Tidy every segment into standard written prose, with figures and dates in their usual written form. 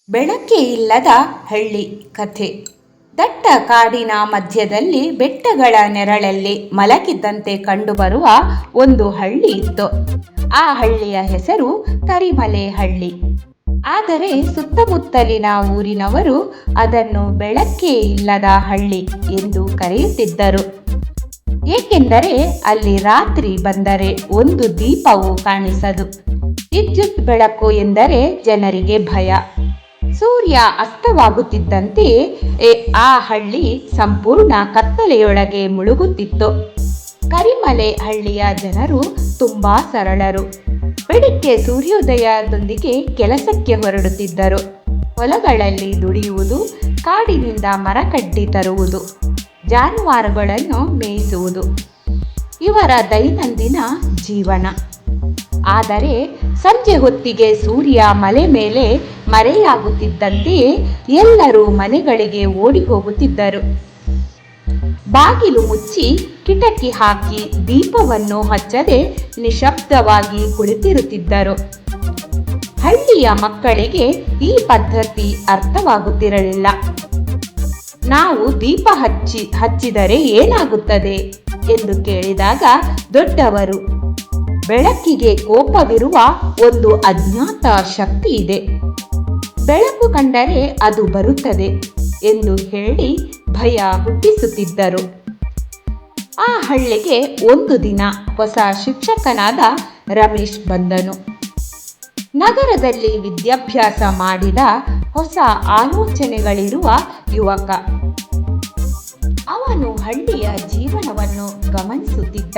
ಬೆಳಕೆ ಇಲ್ಲದ ಹಳ್ಳಿ ಕಥೆ. ದಟ್ಟ ಕಾಡಿನ ಮಧ್ಯದಲ್ಲಿ ಬೆಟ್ಟಗಳ ನೆರಳಲ್ಲಿ ಮಲಗಿದ್ದಂತೆ ಕಂಡುಬರುವ ಒಂದು ಹಳ್ಳಿ ಇತ್ತು. ಆ ಹಳ್ಳಿಯ ಹೆಸರು ಕರಿಮಲೆ ಹಳ್ಳಿ. ಆದರೆ ಸುತ್ತಮುತ್ತಲಿನ ಊರಿನವರು ಅದನ್ನು ಬೆಳಕೇ ಇಲ್ಲದ ಹಳ್ಳಿ ಎಂದು ಕರೆಯುತ್ತಿದ್ದರು. ಏಕೆಂದರೆ ಅಲ್ಲಿ ರಾತ್ರಿ ಬಂದರೆ ಒಂದು ದೀಪವೂ ಕಾಣಿಸದು. ವಿದ್ಯುತ್ ಬೆಳಕು ಎಂದರೆ ಜನರಿಗೆ ಭಯ. ಸೂರ್ಯ ಅಸ್ತವಾಗುತ್ತಿದ್ದಂತೆಯೇ ಆ ಹಳ್ಳಿ ಸಂಪೂರ್ಣ ಕತ್ತಲೆಯೊಳಗೆ ಮುಳುಗುತ್ತಿತ್ತು. ಕರಿಮಲೆ ಹಳ್ಳಿಯ ಜನರು ತುಂಬಾ ಸರಳರು. ಬೆಳಿಗ್ಗೆ ಸೂರ್ಯೋದಯದೊಂದಿಗೆ ಕೆಲಸಕ್ಕೆ ಹೊರಡುತ್ತಿದ್ದರು. ಹೊಲಗಳಲ್ಲಿ ದುಡಿಯುವುದು, ಕಾಡಿನಿಂದ ಮರಕಡ್ಡಿ ತರುವುದು, ಜಾನುವಾರುಗಳನ್ನು ಮೇಯಿಸುವುದು ಇವರ ದೈನಂದಿನ ಜೀವನ. ಆದರೆ ಸಂಜೆ ಹೊತ್ತಿಗೆ ಸೂರ್ಯ ಮಲೆ ಮೇಲೆ ಮರೆಯಾಗುತ್ತಿದ್ದಂತೆಯೇ ಎಲ್ಲರೂ ಮನೆಗಳಿಗೆ ಓಡಿ ಹೋಗುತ್ತಿದ್ದರು. ಬಾಗಿಲು ಮುಚ್ಚಿ ಕಿಟಕಿ ಹಾಕಿ ದೀಪವನ್ನು ಹಚ್ಚದೆ ನಿಶಬ್ದವಾಗಿ ಕುಳಿತಿರುತ್ತಿದ್ದರು. ಹಳ್ಳಿಯ ಮಕ್ಕಳಿಗೆ ಈ ಪದ್ಧತಿ ಅರ್ಥವಾಗುತ್ತಿರಲಿಲ್ಲ. ನಾವು ದೀಪ ಹಚ್ಚಿದರೆ ಏನಾಗುತ್ತದೆ ಎಂದು ಕೇಳಿದಾಗ ದೊಡ್ಡವರು, ಬೆಳಕಿಗೆ ಕೋಪವಿರುವ ಒಂದು ಅಜ್ಞಾತ ಶಕ್ತಿ ಇದೆ. ಬೆಳಕು ಕಂಡರೆ ಅದು ಬರುತ್ತದೆ ಎಂದು ಹೇಳಿ ಭಯ ಹುಟ್ಟಿಸುತ್ತಿದ್ದರು. ಆ ಹಳ್ಳಿಗೆ ಒಂದು ದಿನ ಹೊಸ ಶಿಕ್ಷಕನಾದ ರಮೇಶ್ ಬಂದನು. ನಗರದಲ್ಲಿ ವಿದ್ಯಾಭ್ಯಾಸ ಮಾಡಿದ ಹೊಸ ಆಲೋಚನೆಗಳಿರುವ ಯುವಕ. ಅವನು ಹಳ್ಳಿಯ ಜೀವನವನ್ನು ಗಮನಿಸುತ್ತಿದ್ದ.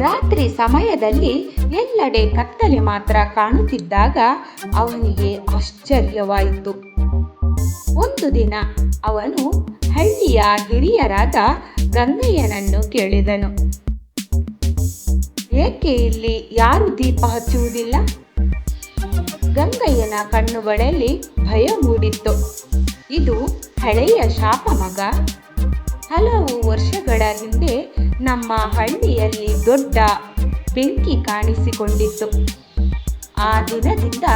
ರಾತ್ರಿ ಸಮಯದಲ್ಲಿ ಎಲ್ಲೆಡೆ ಕತ್ತಲೆ ಮಾತ್ರ ಕಾಣುತ್ತಿದ್ದಾಗ ಅವನಿಗೆ ಆಶ್ಚರ್ಯವಾಯಿತು. ಒಂದು ದಿನ ಅವನು ಹಳ್ಳಿಯ ಹಿರಿಯರಾದ ಗಂಗಯ್ಯನನ್ನು ಕೇಳಿದನು, ಏಕೆ ಇಲ್ಲಿ ಯಾರು ದೀಪ ಹಚ್ಚುವುದಿಲ್ಲ? ಗಂಗಯ್ಯನ ಕಣ್ಣುಗಳಲ್ಲಿ ಭಯ ಮೂಡಿತ್ತು. ಇದು ಹಳೆಯ ಶಾಪ ಮಗ. ಹಲವು ವರ್ಷಗಳ ಹಿಂದೆ ನಮ್ಮ ಹಳ್ಳಿಯಲ್ಲಿ ದೊಡ್ಡ ಬೆಂಕಿ ಕಾಣಿಸಿಕೊಂಡಿತ್ತು. ಆ ದಿನದಿಂದ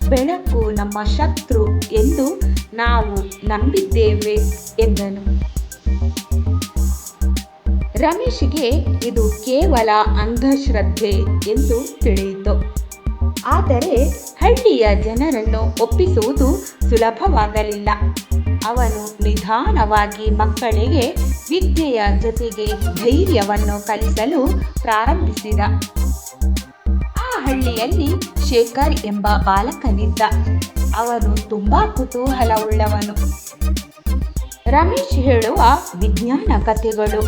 ಬೆಳಕು ನಮ್ಮ ಶತ್ರು ಎಂದು ನಾವು ನಂಬಿದ್ದೇವೆ ಎಂದನು. ರಮೇಶ್ಗೆ ಇದು ಕೇವಲ ಅಂಧಶ್ರದ್ಧೆ ಎಂದು ತಿಳಿಯಿತು. ಆದರೆ ಹಳ್ಳಿಯ ಜನರನ್ನು ಒಪ್ಪಿಸುವುದು ಸುಲಭವಾಗಲಿಲ್ಲ. ಅವನು ನಿಧಾನವಾಗಿ ಮಕ್ಕಳಿಗೆ ವಿದ್ಯೆಯ ಜೊತೆಗೆ ಧೈರ್ಯವನ್ನು ಕಲಿಸಲು ಪ್ರಾರಂಭಿಸಿದ. ಆ ಹಳ್ಳಿಯಲ್ಲಿ ಶೇಖರ್ ಎಂಬ ಬಾಲಕನಿದ್ದ. ಅವನು ತುಂಬಾ ಕುತೂಹಲವುಳ್ಳವನು. ರಮೇಶ್ ಹೇಳುವ ವಿಜ್ಞಾನ ಕಥೆಗಳು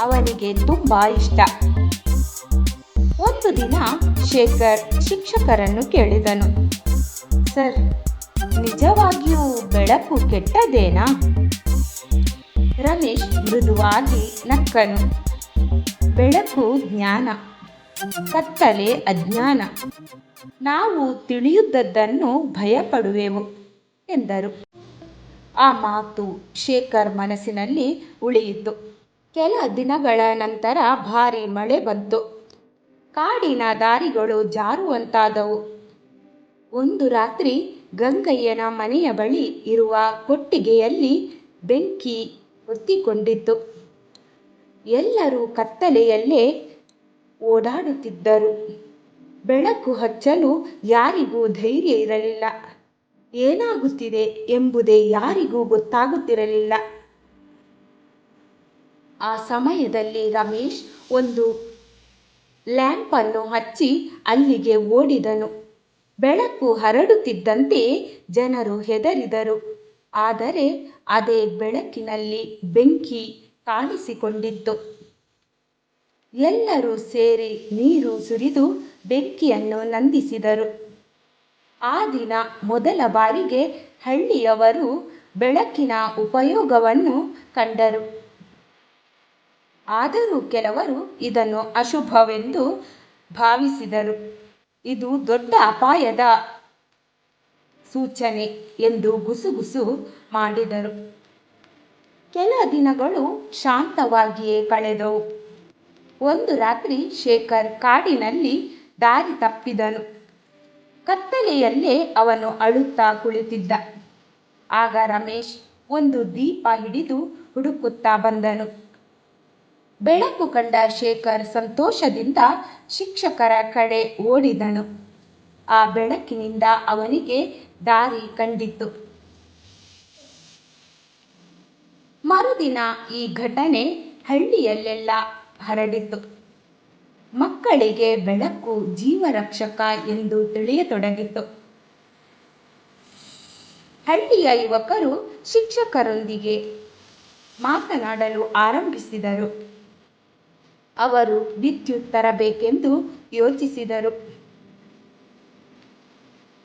ಅವನಿಗೆ ತುಂಬಾ ಇಷ್ಟ. ಒಂದು ದಿನ ಶೇಖರ್ ಶಿಕ್ಷಕರನ್ನು ಕೇಳಿದನು, ಸರ್, ನಿಜವಾಗಿಯೂ ಬೆಳಕು ಕೆಟ್ಟದೇನಾ? ರಮೇಶ್ ಮೃದುವಾಗಿ ನಕ್ಕನು. ಬೆಳಕು ಜ್ಞಾನ, ಕತ್ತಲೆ ಅಜ್ಞಾನ. ನಾವು ತಿಳಿಯುವುದನ್ನು ಭಯಪಡುವೆವು ಎಂದರು. ಆ ಮಾತು ಶೇಖರ್ ಮನಸ್ಸಿನಲ್ಲಿ ಉಳಿಯಿತು. ಕೆಲ ದಿನಗಳ ನಂತರ ಭಾರೀ ಮಳೆ ಬಂತು. ಕಾಡಿನ ದಾರಿಗಳು ಜಾರುವಂತಾದವು. ಒಂದು ರಾತ್ರಿ ಗಂಗಯ್ಯನ ಮನೆಯ ಬಳಿ ಇರುವ ಕೊಟ್ಟಿಗೆಯಲ್ಲಿ ಬೆಂಕಿ ಹೊತ್ತಿಕೊಂಡಿತ್ತು. ಎಲ್ಲರೂ ಕತ್ತಲೆಯಲ್ಲೇ ಓಡಾಡುತ್ತಿದ್ದರು. ಬೆಳಕು ಹಚ್ಚಲು ಯಾರಿಗೂ ಧೈರ್ಯ ಇರಲಿಲ್ಲ. ಏನಾಗುತ್ತಿದೆ ಎಂಬುದೇ ಯಾರಿಗೂ ಗೊತ್ತಾಗುತ್ತಿರಲಿಲ್ಲ. ಆ ಸಮಯದಲ್ಲಿ ರಮೇಶ್ ಒಂದು ಲ್ಯಾಂಪ್ ಅನ್ನು ಹಚ್ಚಿ ಅಲ್ಲಿಗೆ ಓಡಿದನು. ಬೆಳಕು ಹರಡುತ್ತಿದ್ದಂತೆ ಜನರು ಹೆದರಿದರು. ಆದರೆ ಅದೇ ಬೆಳಕಿನಲ್ಲಿ ಬೆಂಕಿ ಕಾಣಿಸಿಕೊಂಡಿತ್ತು. ಎಲ್ಲರೂ ಸೇರಿ ನೀರು ಸುರಿದು ಬೆಂಕಿಯನ್ನು ನಂದಿಸಿದರು. ಆ ದಿನ ಮೊದಲ ಬಾರಿಗೆ ಹಳ್ಳಿಯವರು ಬೆಳಕಿನ ಉಪಯೋಗವನ್ನು ಕಂಡರು. ಆದರೂ ಕೆಲವರು ಇದನ್ನು ಅಶುಭವೆಂದು ಭಾವಿಸಿದರು. ಇದು ದೊಡ್ಡ ಅಪಾಯದ ಸೂಚನೆ ಎಂದು ಗುಸುಗುಸು ಮಾಡಿದರು. ಕೆಲ ದಿನಗಳು ಶಾಂತವಾಗಿಯೇ ಕಳೆದವು. ಒಂದು ರಾತ್ರಿ ಶೇಖರ್ ಕಾಡಿನಲ್ಲಿ ದಾರಿ ತಪ್ಪಿದನು. ಕತ್ತಲೆಯಲ್ಲೇ ಅವನು ಅಳುತ್ತಾ ಕುಳಿತಿದ್ದ. ಆಗ ರಮೇಶ್ ಒಂದು ದೀಪ ಹಿಡಿದು ಹುಡುಕುತ್ತಾ ಬಂದನು. ಬೆಳಕು ಕಂಡ ಶೇಖರ್ ಸಂತೋಷದಿಂದ ಶಿಕ್ಷಕರ ಕಡೆ ಓಡಿದನು. ಆ ಬೆಳಕಿನಿಂದ ಅವನಿಗೆ ದಾರಿ ಕಂಡಿತು. ಮರುದಿನ ಈ ಘಟನೆ ಹಳ್ಳಿಯಲ್ಲೆಲ್ಲ ಹರಡಿತು. ಮಕ್ಕಳಿಗೆ ಬೆಳಕು ಜೀವರಕ್ಷಕ ಎಂದು ತಿಳಿಯತೊಡಗಿತು. ಹಳ್ಳಿಯ ಯುವಕರು ಶಿಕ್ಷಕರೊಂದಿಗೆ ಮಾತನಾಡಲು ಆರಂಭಿಸಿದರು. ಅವರು ವಿದ್ಯುತ್ ತರಬೇಕೆಂದು ಯೋಚಿಸಿದರು.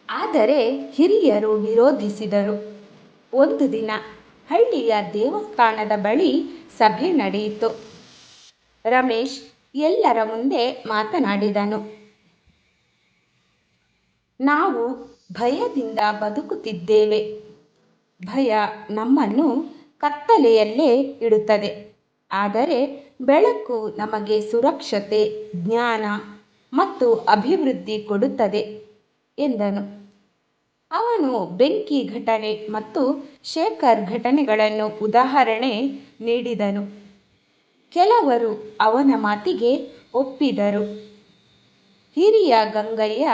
ಆದರೆ ಹಿರಿಯರು ವಿರೋಧಿಸಿದರು. ಒಂದು ದಿನ ಹಳ್ಳಿಯ ದೇವಸ್ಥಾನದ ಬಳಿ ಸಭೆ ನಡೆಯಿತು. ರಮೇಶ್ ಎಲ್ಲರ ಮುಂದೆ ಮಾತನಾಡಿದನು. ನಾವು ಭಯದಿಂದ ಬದುಕುತ್ತಿದ್ದೇವೆ. ಭಯ ನಮ್ಮನ್ನು ಕತ್ತಲೆಯಲ್ಲೇ ಇಡುತ್ತದೆ. ಆದರೆ ಬೆಳಕು ನಮಗೆ ಸುರಕ್ಷತೆ, ಜ್ಞಾನ ಮತ್ತು ಅಭಿವೃದ್ಧಿ ಕೊಡುತ್ತದೆ ಎಂದನು. ಅವನು ಬೆಂಕಿ ಘಟನೆ ಮತ್ತು ಶೇಖರ್ ಘಟನೆಗಳನ್ನು ಉದಾಹರಣೆ ನೀಡಿದನು. ಕೆಲವರು ಅವನ ಮಾತಿಗೆ ಒಪ್ಪಿದರು. ಹಿರಿಯ ಗಂಗಯ್ಯ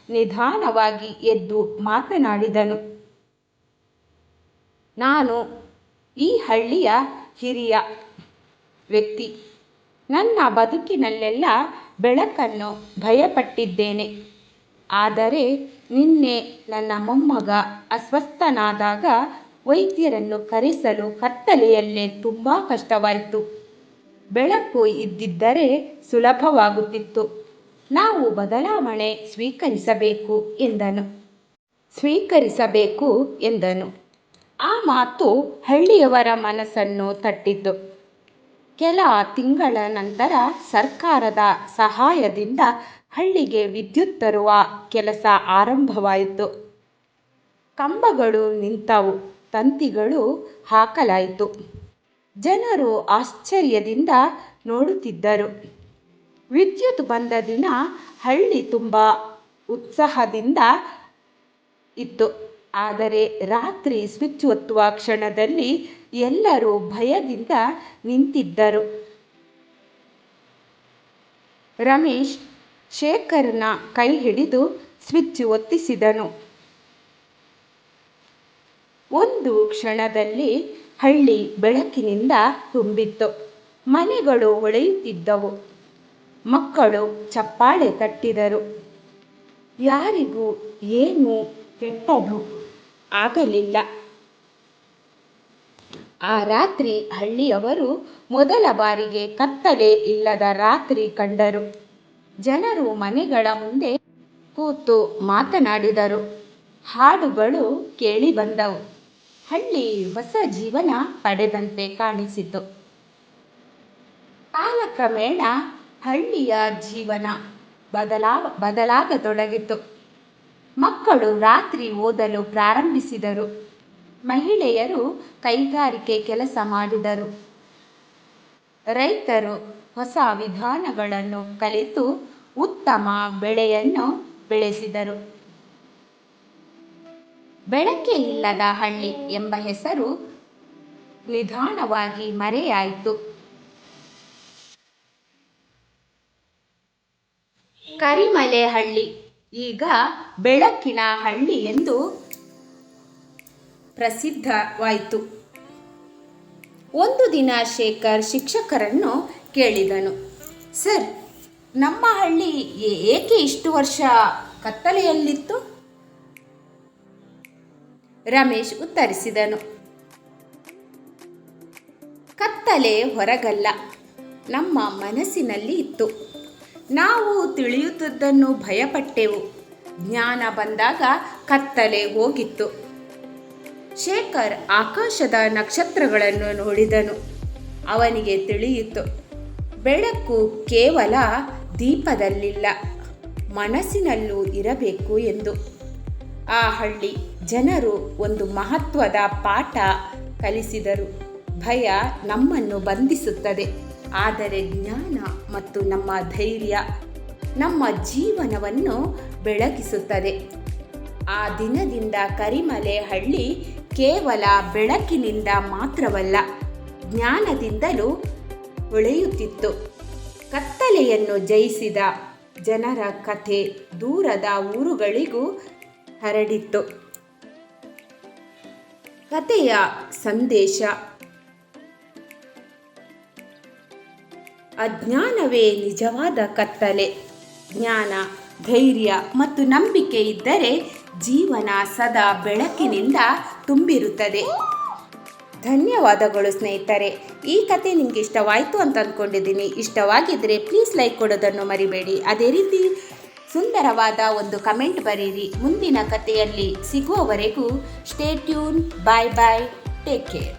ನಿಧಾನವಾಗಿ ಎದ್ದು ಮಾತನಾಡಿದನು. ನಾನು ಈ ಹಳ್ಳಿಯ ಹಿರಿಯ ವ್ಯಕ್ತಿ. ನನ್ನ ಬದುಕಿನಲ್ಲೆಲ್ಲ ಬೆಳಕನ್ನು ಭಯಪಟ್ಟಿದ್ದೇನೆ. ಆದರೆ ನಿನ್ನೆ ನನ್ನ ಮೊಮ್ಮಗ ಅಸ್ವಸ್ಥನಾದಾಗ ವೈದ್ಯರನ್ನು ಕರೆಸಲು ಕತ್ತಲೆಯಲ್ಲೇ ತುಂಬ ಕಷ್ಟವಾಯಿತು. ಬೆಳಕು ಇದ್ದಿದ್ದರೆ ಸುಲಭವಾಗುತ್ತಿತ್ತು. ನಾವು ಬದಲಾವಣೆ ಸ್ವೀಕರಿಸಬೇಕು ಎಂದನು. ಆ ಮಾತು ಹಳ್ಳಿಯವರ ಮನಸ್ಸನ್ನು ತಟ್ಟಿತು. ಕೆಲ ತಿಂಗಳ ನಂತರ ಸರ್ಕಾರದ ಸಹಾಯದಿಂದ ಹಳ್ಳಿಗೆ ವಿದ್ಯುತ್ ತರುವ ಕೆಲಸ ಆರಂಭವಾಯಿತು. ಕಂಬಗಳು ನಿಂತವು, ತಂತಿಗಳು ಹಾಕಲಾಯಿತು. ಜನರು ಆಶ್ಚರ್ಯದಿಂದ ನೋಡುತ್ತಿದ್ದರು. ವಿದ್ಯುತ್ ಬಂದ ದಿನ ಹಳ್ಳಿ ತುಂಬ ಉತ್ಸಾಹದಿಂದ ಇತ್ತು. ಆದರೆ ರಾತ್ರಿ ಸ್ವಿಚ್ ಒತ್ತುವ ಕ್ಷಣದಲ್ಲಿ ಎಲ್ಲರೂ ಭಯದಿಂದ ನಿಂತಿದ್ದರು. ರಮೇಶ್ ಶೇಖರ್ನ ಕೈ ಹಿಡಿದು ಸ್ವಿಚ್ ಒತ್ತಿಸಿದನು. ಒಂದು ಕ್ಷಣದಲ್ಲಿ ಹಳ್ಳಿ ಬೆಳಕಿನಿಂದ ತುಂಬಿತ್ತು. ಮನೆಗಳು ಹೊಳೆಯುತ್ತಿದ್ದವು. ಮಕ್ಕಳು ಚಪ್ಪಾಳೆ ತಟ್ಟಿದರು. ಯಾರಿಗೂ ಏನೂ ಕೆಟ್ಟದ್ದು ಆಗಲಿಲ್ಲ. ಆ ರಾತ್ರಿ ಹಳ್ಳಿಯವರು ಮೊದಲ ಬಾರಿಗೆ ಕತ್ತಲೆ ಇಲ್ಲದ ರಾತ್ರಿ ಕಂಡರು. ಜನರು ಮನೆಗಳ ಮುಂದೆ ಕೂತು ಮಾತನಾಡಿದರು. ಹಾಡುಗಳು ಕೇಳಿಬಂದವು. ಹಳ್ಳಿ ಹೊಸ ಜೀವನ ಪಡೆದಂತೆ ಕಾಣಿಸಿತು. ಕಾಲಕ್ರಮೇಣ ಹಳ್ಳಿಯ ಜೀವನ ಬದಲಾಗತೊಡಗಿತು. ಮಕ್ಕಳು ರಾತ್ರಿ ಓದಲು ಪ್ರಾರಂಭಿಸಿದರು. ಮಹಿಳೆಯರು ಕೈಗಾರಿಕೆ ಕೆಲಸ ಮಾಡಿದರು. ರೈತರು ಹೊಸ ವಿಧಾನಗಳನ್ನು ಕಲಿತು ಉತ್ತಮ ಬೆಳೆಯನ್ನು ಬೆಳೆಸಿದರು. ಬೆಳಕೇ ಇಲ್ಲದ ಹಳ್ಳಿ ಎಂಬ ಹೆಸರು ನಿಧಾನವಾಗಿ ಮರೆಯಾಯಿತು. ಕರಿಮಲೆ ಹಳ್ಳಿ ಈಗ ಬೆಳಕಿನ ಹಳ್ಳಿ ಎಂದು ಪ್ರಸಿದ್ಧವಾಯಿತು. ಒಂದು ದಿನ ಶೇಖರ್ ಶಿಕ್ಷಕರನ್ನು ಕೇಳಿದನು. ಸರ್, ನಮ್ಮ ಹಳ್ಳಿ ಏಕೆ ಇಷ್ಟು ವರ್ಷ ಕತ್ತಲೆಯಲ್ಲಿತ್ತು? ರಮೇಶ್ ಉತ್ತರಿಸಿದನು. ಕತ್ತಲೆ ಹೊರಗಲ್ಲ, ನಮ್ಮ ಮನಸ್ಸಿನಲ್ಲಿ ಇತ್ತು. ನಾವು ತಿಳಿಯುತ್ತದನ್ನು ಭಯಪಟ್ಟೆವು. ಜ್ಞಾನ ಬಂದಾಗ ಕತ್ತಲೆ ಹೋಗಿತ್ತು. ಶೇಖರ್ ಆಕಾಶದ ನಕ್ಷತ್ರಗಳನ್ನು ನೋಡಿದನು. ಅವನಿಗೆ ತಿಳಿಯಿತು, ಬೆಳಕು ಕೇವಲ ದೀಪದಲ್ಲಿಲ್ಲ, ಮನಸ್ಸಿನಲ್ಲೂ ಇರಬೇಕು ಎಂದು. ಆ ಹಳ್ಳಿ ಜನರು ಒಂದು ಮಹತ್ವದ ಪಾಠ ಕಲಿಸಿದರು. ಭಯ ನಮ್ಮನ್ನು ಬಂಧಿಸುತ್ತದೆ, ಆದರೆ ಜ್ಞಾನ ಮತ್ತು ನಮ್ಮ ಧೈರ್ಯ ನಮ್ಮ ಜೀವನವನ್ನು ಬೆಳಗಿಸುತ್ತದೆ. ಆ ದಿನದಿಂದ ಕರಿಮಲೆ ಹಳ್ಳಿ ಕೇವಲ ಬೆಳಕಿನಿಂದ ಮಾತ್ರವಲ್ಲ, ಜ್ಞಾನದಿಂದಲೂ ಹೊಳೆಯುತ್ತಿತ್ತು. ಕತ್ತಲೆಯನ್ನು ಜಯಿಸಿದ ಜನರ ಕಥೆ ದೂರದ ಊರುಗಳಿಗೂ ಹರಡಿತ್ತು. ಕಥೆಯ ಸಂದೇಶ: ಅಜ್ಞಾನವೇ ನಿಜವಾದ ಕತ್ತಲೆ. ಜ್ಞಾನ, ಧೈರ್ಯ ಮತ್ತು ನಂಬಿಕೆ ಇದ್ದರೆ ಜೀವನ ಸದಾ ಬೆಳಕಿನಿಂದ ತುಂಬಿರುತ್ತದೆ. ಧನ್ಯವಾದಗಳು ಸ್ನೇಹಿತರೆ. ಈ ಕತೆ ನಿಮಗೆ ಇಷ್ಟವಾಯಿತು ಅಂತ ಅಂದ್ಕೊಂಡಿದ್ದೀನಿ. ಇಷ್ಟವಾಗಿದ್ದರೆ ಪ್ಲೀಸ್ ಲೈಕ್ ಕೊಡೋದನ್ನು ಮರಿಬೇಡಿ. ಅದೇ ರೀತಿ ಸುಂದರವಾದ ಒಂದು ಕಮೆಂಟ್ ಬರೀರಿ. ಮುಂದಿನ ಕಥೆಯಲ್ಲಿ ಸಿಗುವವರೆಗೂ stay tune. Bye bye. Take care.